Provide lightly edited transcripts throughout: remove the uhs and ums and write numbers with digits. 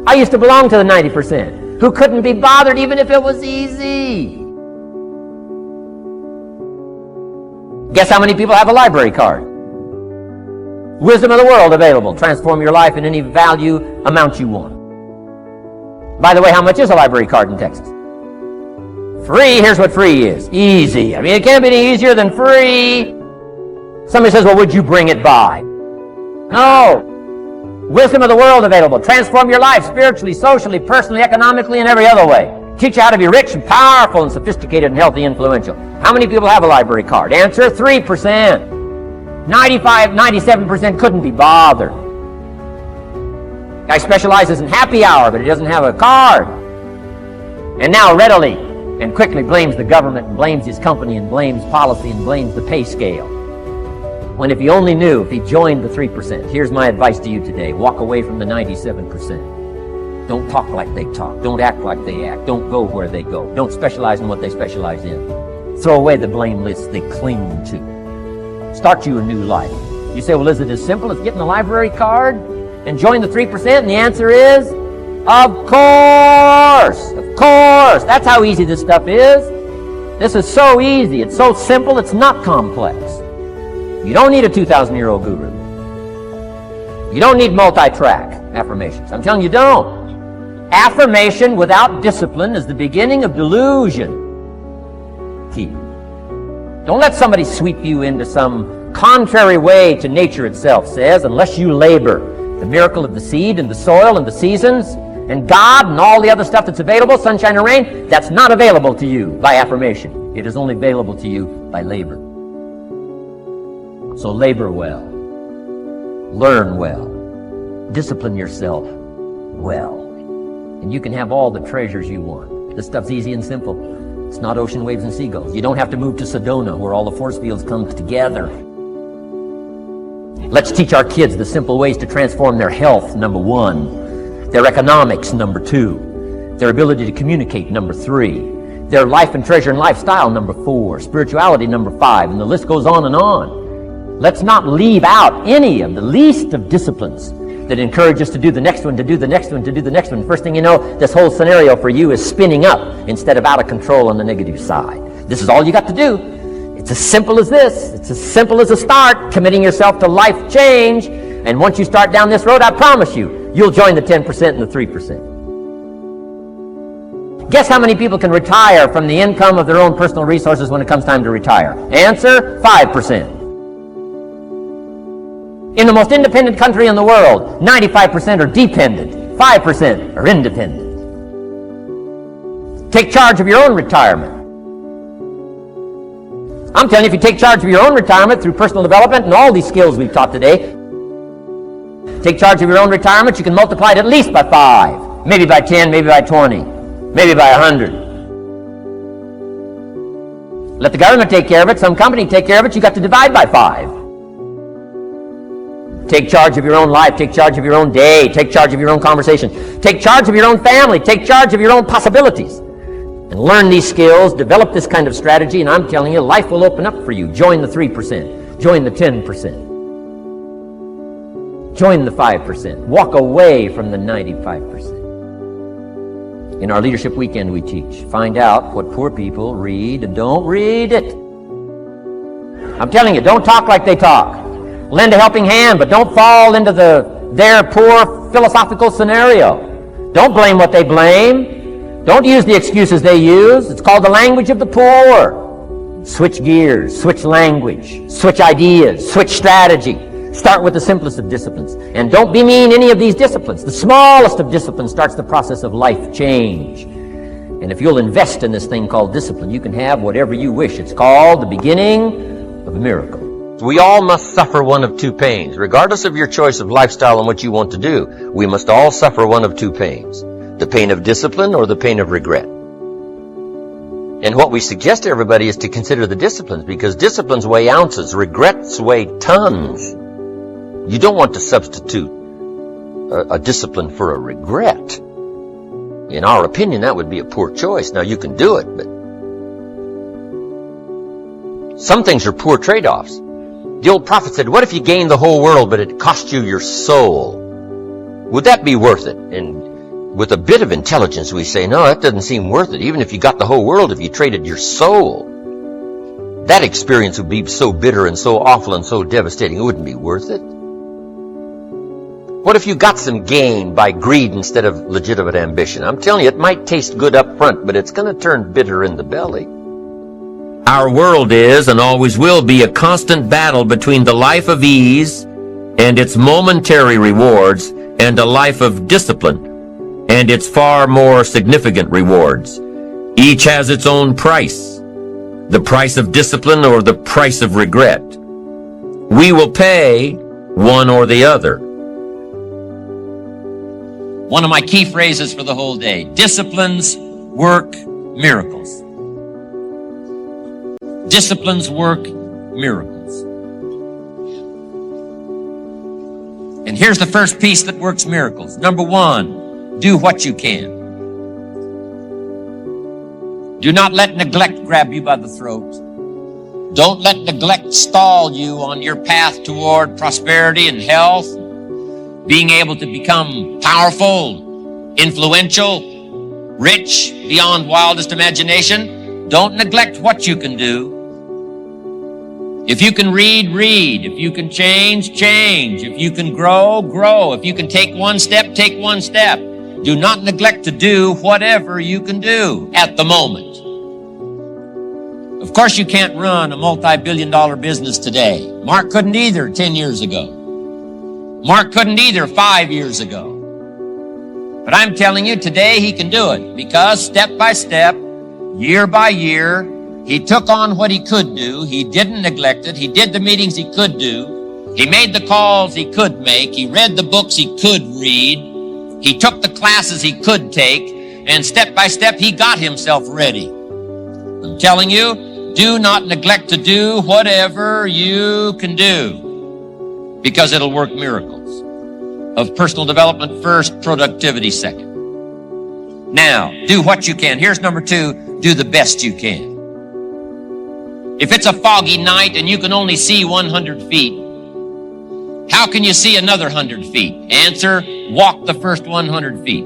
I used to belong to the 90% who couldn't be bothered even if it was easy. Guess how many people have a library card? Wisdom of the world available. Transform your life in any value amount you want. By the way, how much is a library card in Texas? Free. Here's what free is. Easy. I mean, it can't be any easier than free. Somebody says, well, would you bring it by? No. Wisdom of the world available. Transform your life spiritually, socially, personally, economically, and every other way. Teach you how to be rich and powerful and sophisticated and healthy, influential. How many people have a library card? Answer, 3%. 97% couldn't be bothered. Guy specializes in happy hour, but he doesn't have a card. And now readily and quickly blames the government and blames his company and blames policy and blames the pay scale. When if he only knew, if he joined the 3%, here's my advice to you today. Walk away from the 97%. Don't talk like they talk. Don't act like they act. Don't go where they go. Don't specialize in what they specialize in. Throw away the blame lists they cling to. Start you a new life. You say, well, is it as simple as getting a library card and join the 3%? And the answer is, of course. Of course. That's how easy this stuff is. This is so easy. It's so simple. It's not complex. You don't need a 2,000-year-old guru. You don't need multi-track affirmations. I'm telling you, don't. Affirmation without discipline is the beginning of delusion. Keep. Don't let somebody sweep you into some contrary way to nature itself says, unless you labor. The miracle of the seed and the soil and the seasons and God and all the other stuff that's available, sunshine and rain, that's not available to you by affirmation. It is only available to you by labor. So labor well. Learn well. Discipline yourself well. And you can have all the treasures you want. This stuff's easy and simple. It's not ocean waves and seagulls. You don't have to move to Sedona where all the force fields come together. Let's teach our kids the simple ways to transform their health, number 1. Their economics, number 2. Their ability to communicate, number 3. Their life and treasure and lifestyle, number 4. Spirituality, number 5. And the list goes on and on. Let's not leave out any of the least of disciplines that encourage us to do the next one, to do the next one, to do the next one. First thing you know, this whole scenario for you is spinning up instead of out of control on the negative side. This is all you got to do. It's as simple as this. It's as simple as a start, committing yourself to life change. And once you start down this road, I promise you, you'll join the 10% and the 3%. Guess how many people can retire from the income of their own personal resources when it comes time to retire? Answer, 5%. In the most independent country in the world, 95% are dependent, 5% are independent. Take charge of your own retirement. I'm telling you, if you take charge of your own retirement through personal development and all these skills we've taught today, take charge of your own retirement, you can multiply it at least by 5, maybe by 10, maybe by 20, maybe by 100. Let the government take care of it, some company take care of it, you got to divide by 5. Take charge of your own life. Take charge of your own day. Take charge of your own conversation. Take charge of your own family. Take charge of your own possibilities. And learn these skills. Develop this kind of strategy. And I'm telling you, life will open up for you. Join the 3%. Join the 10%. Join the 5%. Walk away from the 95%. In our Leadership Weekend we teach. Find out what poor people read and don't read it. I'm telling you, don't talk like they talk. Lend a helping hand, but don't fall into their poor philosophical scenario. Don't blame what they blame. Don't use the excuses they use. It's called the language of the poor. Switch gears, switch language, switch ideas, switch strategy. Start with the simplest of disciplines. And don't bemean any of these disciplines. The smallest of disciplines starts the process of life change. And if you'll invest in this thing called discipline, you can have whatever you wish. It's called the beginning of a miracle. We all must suffer one of two pains. Regardless of your choice of lifestyle and what you want to do, we must all suffer one of two pains. The pain of discipline or the pain of regret. And what we suggest to everybody is to consider the disciplines, because disciplines weigh ounces, regrets weigh tons. You don't want to substitute a discipline for a regret. In our opinion, that would be a poor choice. Now, you can do it, but some things are poor trade-offs. The old prophet said, what if you gained the whole world, but it cost you your soul? Would that be worth it? And with a bit of intelligence, we say, no, that doesn't seem worth it. Even if you got the whole world, if you traded your soul, that experience would be so bitter and so awful and so devastating, it wouldn't be worth it. What if you got some gain by greed instead of legitimate ambition? I'm telling you, it might taste good up front, but it's going to turn bitter in the belly. Our world is and always will be a constant battle between the life of ease and its momentary rewards and a life of discipline and its far more significant rewards. Each has its own price, the price of discipline or the price of regret. We will pay one or the other. One of my key phrases for the whole day: disciplines work miracles. Disciplines work miracles. And here's the first piece that works miracles. Number one, do what you can. Do not let neglect grab you by the throat. Don't let neglect stall you on your path toward prosperity and health, being able to become powerful, influential, rich beyond wildest imagination. Don't neglect what you can do. If you can read, read. If you can change, change. If you can grow, grow. If you can take one step, take one step. Do not neglect to do whatever you can do at the moment. Of course, you can't run a multi-billion-dollar business today. Mark couldn't either 10 years ago. Mark couldn't either 5 years ago. But I'm telling you, today he can do it because step by step, year by year, he took on what he could do. He didn't neglect it. He did the meetings he could do. He made the calls he could make. He read the books he could read. He took the classes he could take. And step by step, he got himself ready. I'm telling you, do not neglect to do whatever you can do, because it'll work miracles. Of personal development first, productivity second. Now, do what you can. Here's number two, do the best you can. If it's a foggy night and you can only see 100 feet, how can you see another 100 feet? Answer, walk the first 100 feet.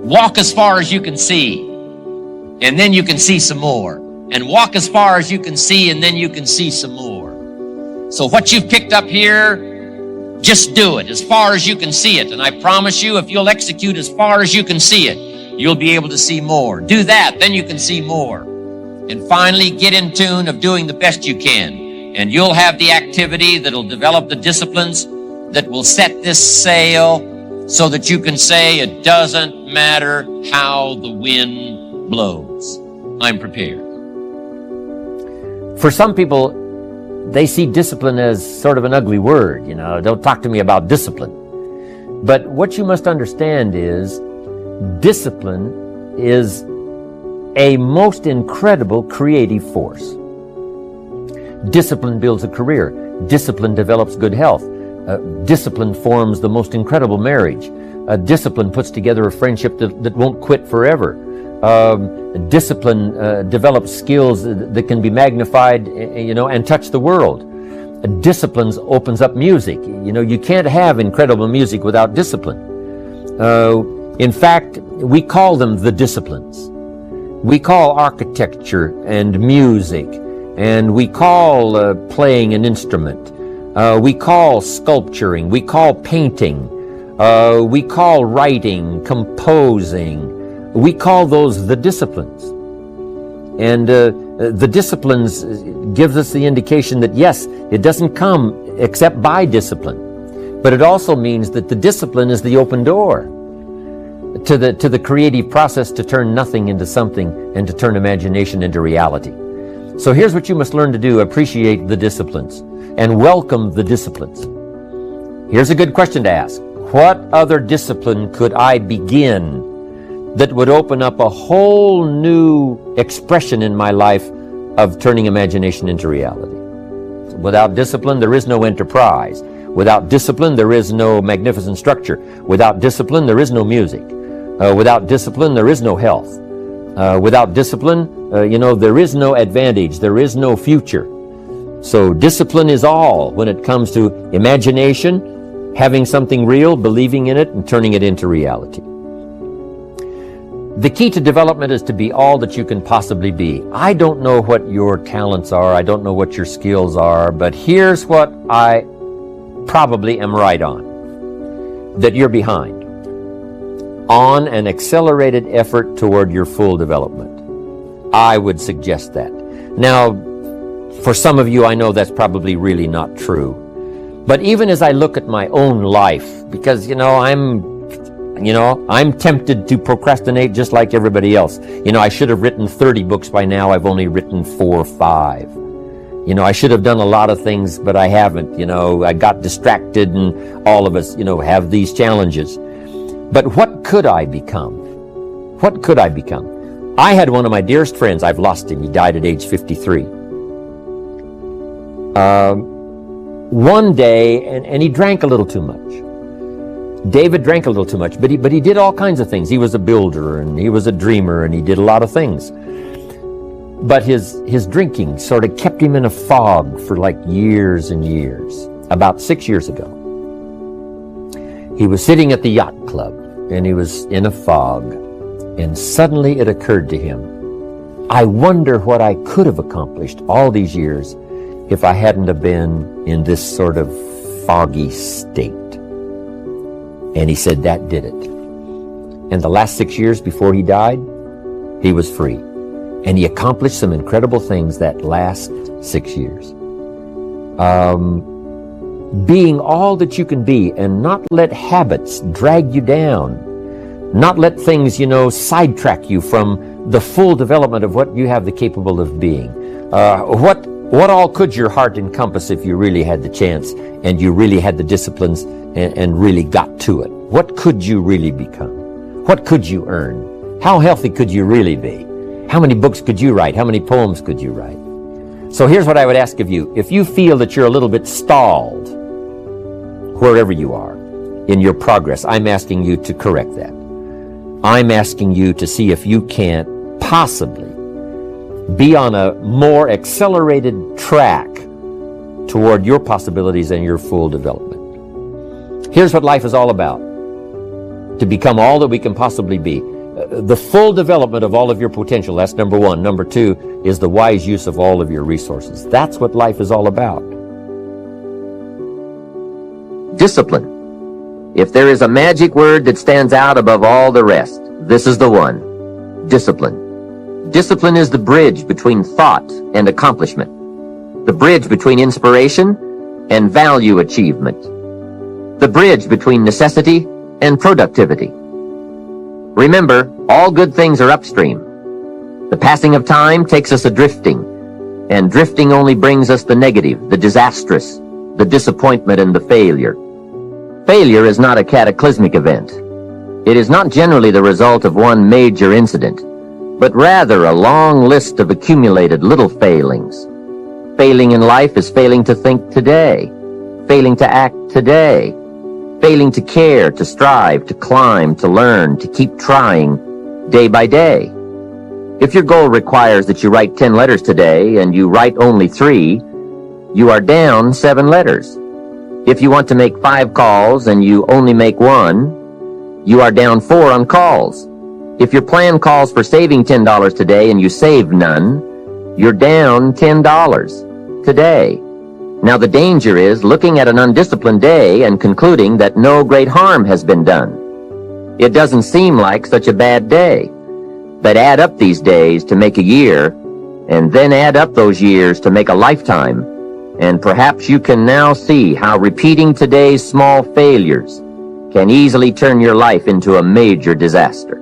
Walk as far as you can see, and then you can see some more. And walk as far as you can see, and then you can see some more. So what you've picked up here, just do it as far as you can see it. And I promise you, if you'll execute as far as you can see it, you'll be able to see more. Do that, then you can see more. And finally, get in tune of doing the best you can. And you'll have the activity that'll develop the disciplines that will set this sail so that you can say it doesn't matter how the wind blows. I'm prepared. For some people, they see discipline as sort of an ugly word. Don't talk to me about discipline. But what you must understand is discipline is a most incredible creative force. Discipline builds a career. Discipline develops good health. Discipline forms the most incredible marriage. Discipline puts together a friendship that won't quit forever. Discipline develops skills that can be magnified, and touch the world. Discipline opens up music. You can't have incredible music without discipline. In fact, we call them the disciplines. We call architecture and music, and we call playing an instrument. We call sculpturing. We call painting. We call writing, composing. We call those the disciplines. And the disciplines gives us the indication that, yes, it doesn't come except by discipline. But it also means that the discipline is the open door to the creative process to turn nothing into something and to turn imagination into reality. So here's what you must learn to do. Appreciate the disciplines and welcome the disciplines. Here's a good question to ask. What other discipline could I begin that would open up a whole new expression in my life of turning imagination into reality? Without discipline, there is no enterprise. Without discipline, there is no magnificent structure. Without discipline, there is no music. Without discipline, there is no health. Without discipline, there is no advantage. There is no future. So discipline is all when it comes to imagination, having something real, believing in it, and turning it into reality. The key to development is to be all that you can possibly be. I don't know what your talents are. I don't know what your skills are, but here's what I probably am right on, that you're behind on an accelerated effort toward your full development. I would suggest that. Now, for some of you, I know that's probably really not true. But even as I look at my own life, because, I'm tempted to procrastinate just like everybody else. I should have written 30 books by now. I've only written 4 or 5. I should have done a lot of things, but I haven't. I got distracted, and all of us, have these challenges. But what could I become? What could I become? I had one of my dearest friends. I've lost him. He died at age 53. One day, and he drank a little too much. David drank a little too much, but he did all kinds of things. He was a builder, and he was a dreamer, and he did a lot of things. But his drinking sort of kept him in a fog for like years and years. About 6 years ago, he was sitting at the yacht club, and he was in a fog, and suddenly it occurred to him, I wonder what I could have accomplished all these years if I hadn't have been in this sort of foggy state. And he said that did it. And the last 6 years before he died, he was free. And he accomplished some incredible things that last 6 years. Being all that you can be, and not let habits drag you down. Not let things, sidetrack you from the full development of what you have the capable of being. What all could your heart encompass if you really had the chance and you really had the disciplines and really got to it? What could you really become? What could you earn? How healthy could you really be? How many books could you write? How many poems could you write? So here's what I would ask of you. If you feel that you're a little bit stalled, wherever you are in your progress, I'm asking you to correct that. I'm asking you to see if you can't possibly be on a more accelerated track toward your possibilities and your full development. Here's what life is all about. To become all that we can possibly be. The full development of all of your potential, that's number 1. Number 2 is the wise use of all of your resources. That's what life is all about. Discipline. If there is a magic word that stands out above all the rest, this is the one. Discipline. Discipline is the bridge between thought and accomplishment. The bridge between inspiration and value achievement. The bridge between necessity and productivity. Remember, all good things are upstream. The passing of time takes us a-drifting, and drifting only brings us the negative, the disastrous, the disappointment, and the failure. Failure is not a cataclysmic event. It is not generally the result of one major incident, but rather a long list of accumulated little failings. Failing in life is failing to think today, failing to act today, failing to care, to strive, to climb, to learn, to keep trying, day by day. If your goal requires that you write 10 letters today and you write only 3, you are down 7 letters. If you want to make 5 calls and you only make 1, you are down 4 on calls. If your plan calls for saving $10 today and you save none, you're down $10 today. Now the danger is looking at an undisciplined day and concluding that no great harm has been done. It doesn't seem like such a bad day. But add up these days to make a year, and then add up those years to make a lifetime, and perhaps you can now see how repeating today's small failures can easily turn your life into a major disaster.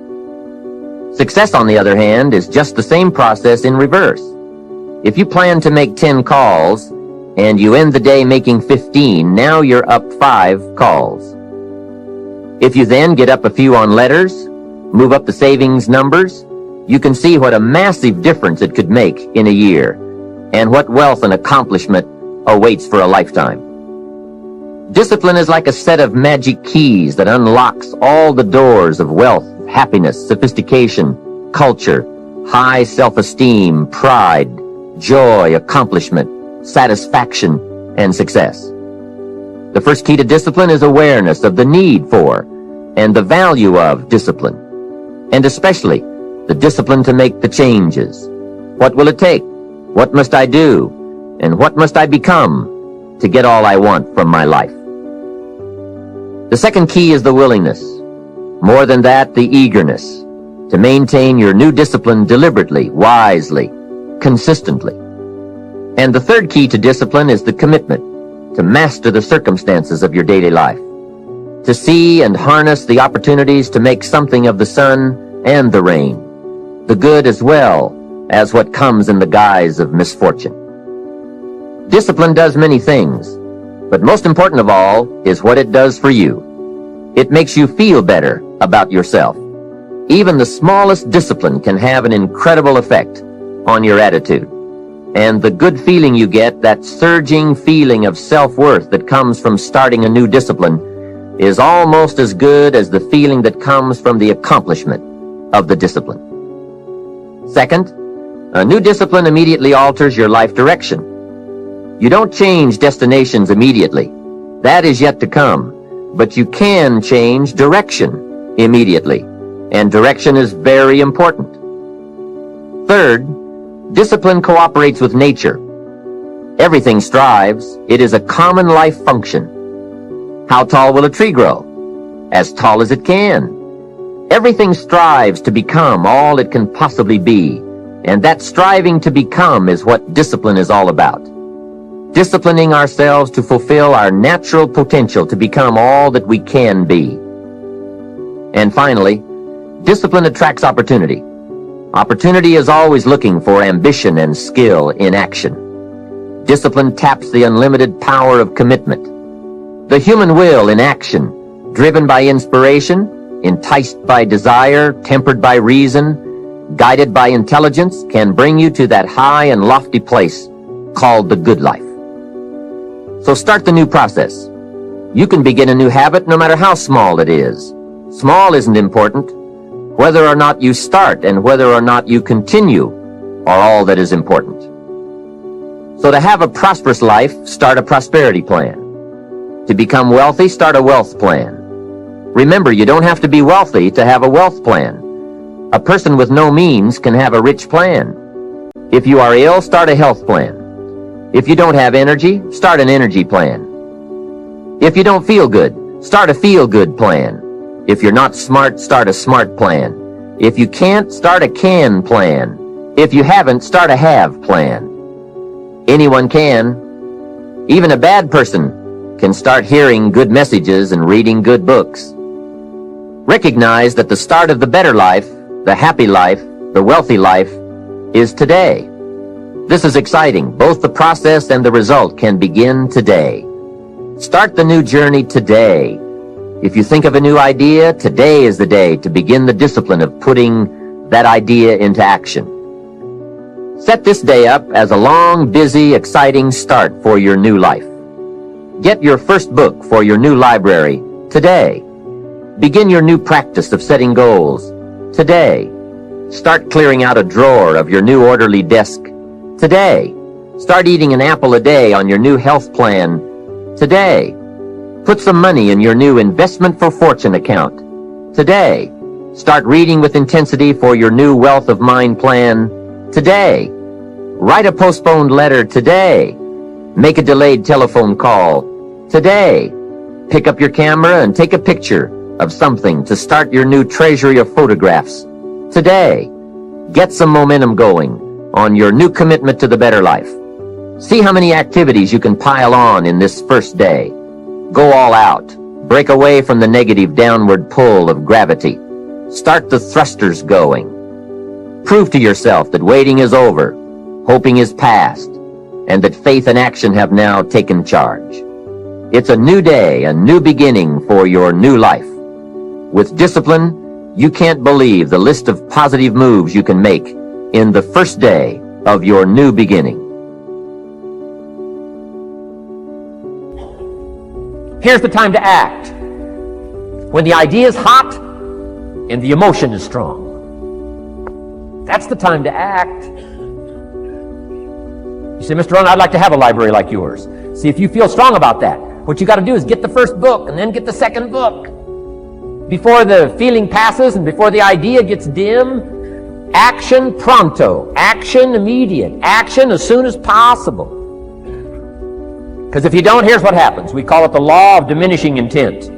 Success, on the other hand, is just the same process in reverse. If you plan to make 10 calls, and you end the day making 15, now you're up 5 calls. If you then get up a few on letters, move up the savings numbers, you can see what a massive difference it could make in a year, and what wealth and accomplishment awaits for a lifetime. Discipline is like a set of magic keys that unlocks all the doors of wealth, happiness, sophistication, culture, high self-esteem, pride, joy, accomplishment, satisfaction, and success. The first key to discipline is awareness of the need for and the value of discipline, and especially the discipline to make the changes. What will it take? What must I do? And what must I become to get all I want from my life? The second key is the willingness. More than that, the eagerness to maintain your new discipline deliberately, wisely, consistently. And the third key to discipline is the commitment to master the circumstances of your daily life, to see and harness the opportunities to make something of the sun and the rain, the good as well as what comes in the guise of misfortune. Discipline does many things, but most important of all is what it does for you. It makes you feel better about yourself. Even the smallest discipline can have an incredible effect on your attitude. And the good feeling you get, that surging feeling of self-worth that comes from starting a new discipline, is almost as good as the feeling that comes from the accomplishment of the discipline. Second, a new discipline immediately alters your life direction. You don't change destinations immediately. That is yet to come. But you can change direction immediately. And direction is very important. Third, discipline cooperates with nature. Everything strives. It is a common life function. How tall will a tree grow? As tall as it can. Everything strives to become all it can possibly be, and that striving to become is what discipline is all about. Disciplining ourselves to fulfill our natural potential to become all that we can be. And finally, discipline attracts opportunity. Opportunity is always looking for ambition and skill in action. Discipline taps the unlimited power of commitment. The human will in action, driven by inspiration, enticed by desire, tempered by reason, guided by intelligence, can bring you to that high and lofty place called the good life. So start the new process. You can begin a new habit no matter how small it is. Small isn't important. Whether or not you start and whether or not you continue are all that is important. So to have a prosperous life, start a prosperity plan. To become wealthy, start a wealth plan. Remember, you don't have to be wealthy to have a wealth plan. A person with no means can have a rich plan. If you are ill, start a health plan. If you don't have energy, start an energy plan. If you don't feel good, start a feel-good plan. If you're not smart, start a smart plan. If you can't, start a can plan. If you haven't, start a have plan. Anyone can. Even a bad person can start hearing good messages and reading good books. Recognize that the start of the better life, the happy life, the wealthy life, is today. This is exciting. Both the process and the result can begin today. Start the new journey today. If you think of a new idea, today is the day to begin the discipline of putting that idea into action. Set this day up as a long, busy, exciting start for your new life. Get your first book for your new library today. Begin your new practice of setting goals today. Start clearing out a drawer of your new orderly desk today. Start eating an apple a day on your new health plan today. Put some money in your new investment for fortune account today. Start reading with intensity for your new wealth of mind plan today. Write a postponed letter today. Make a delayed telephone call today. Pick up your camera and take a picture of something to start your new treasury of photographs today. Get some momentum going on your new commitment to the better life. See how many activities you can pile on in this first day. Go all out. Break away from the negative downward pull of gravity. Start the thrusters going. Prove to yourself that waiting is over, hoping is past, and that faith and action have now taken charge. It's a new day, a new beginning for your new life. With discipline, you can't believe the list of positive moves you can make in the first day of your new beginning. Here's the time to act. When the idea is hot and the emotion is strong. That's the time to act. You say, Mr. Rohn, I'd like to have a library like yours. See, if you feel strong about that, What you got to do is get the first book and then get the second book. Before the feeling passes and before the idea gets dim, action pronto, action immediate, action as soon as possible. Because if you don't, here's what happens. We call it the law of diminishing intent.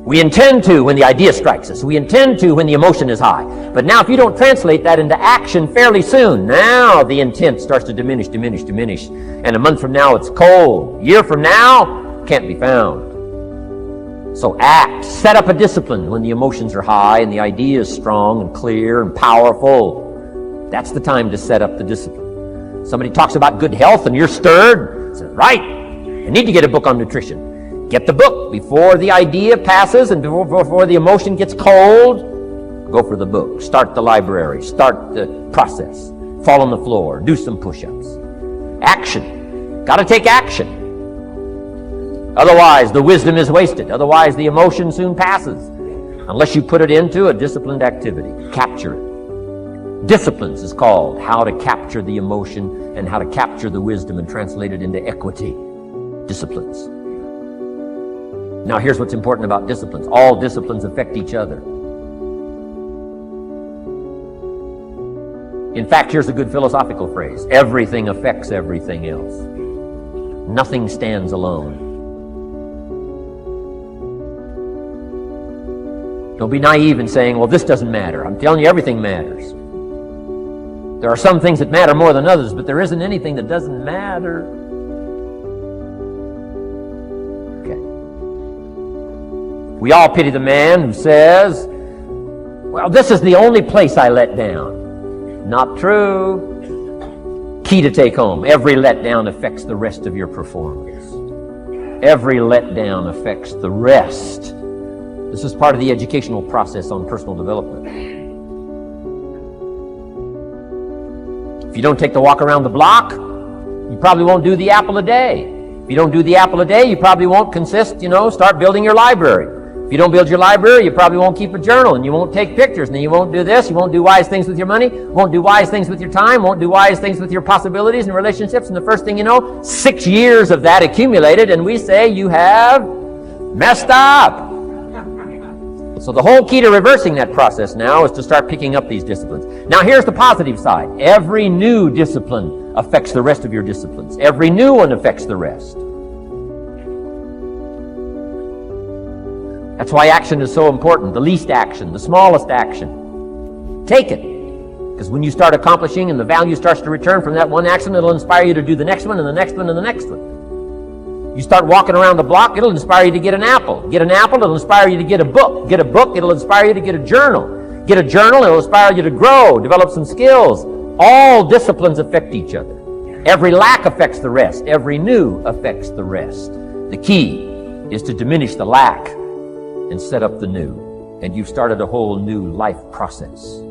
We intend to when the idea strikes us. We intend to when the emotion is high. But now if you don't translate that into action fairly soon, now the intent starts to diminish. And a month from now it's cold. A year from now, can't be found. So act. Set up a discipline when the emotions are high and the idea is strong and clear and powerful. That's the time to set up the discipline. Somebody talks about good health and you're stirred. Say, right, I need to get a book on nutrition. Get the book before the idea passes and before the emotion gets cold. Go for the book. Start the library. Start the process. Fall on the floor. Do some push-ups. Action. Got to take action. Otherwise, the wisdom is wasted. Otherwise, the emotion soon passes. Unless you put it into a disciplined activity. Capture it. Disciplines is called how to capture the emotion and how to capture the wisdom and translate it into equity. Disciplines. Now here's what's important about disciplines. All disciplines affect each other. In fact, here's a good philosophical phrase. Everything affects everything else. Nothing stands alone. Don't be naive in saying, well, this doesn't matter. I'm telling you, everything matters. There are some things that matter more than others, but there isn't anything that doesn't matter. We all pity the man who says, well, this is the only place I let down. Not true. Key to take home. Every letdown affects the rest of your performance. Every letdown affects the rest. This is part of the educational process on personal development. If you don't take the walk around the block, you probably won't do the apple a day. If you don't do the apple a day, you probably won't start building your library. If you don't build your library, you probably won't keep a journal, and you won't take pictures, and then you won't do this, you won't do wise things with your money, won't do wise things with your time, won't do wise things with your possibilities and relationships, and the first thing you know, 6 years of that accumulated, and we say you have messed up. So the whole key to reversing that process now is to start picking up these disciplines. Now here's the positive side. Every new discipline affects the rest of your disciplines. Every new one affects the rest. That's why action is so important. The least action, the smallest action. Take it. Because when you start accomplishing and the value starts to return from that one action, it'll inspire you to do the next one and the next one and the next one. You start walking around the block, it'll inspire you to get an apple. Get an apple, it'll inspire you to get a book. Get a book, it'll inspire you to get a journal. Get a journal, it'll inspire you to grow, develop some skills. All disciplines affect each other. Every lack affects the rest. Every new affects the rest. The key is to diminish the lack and set up the new. And you've started a whole new life process.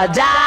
die.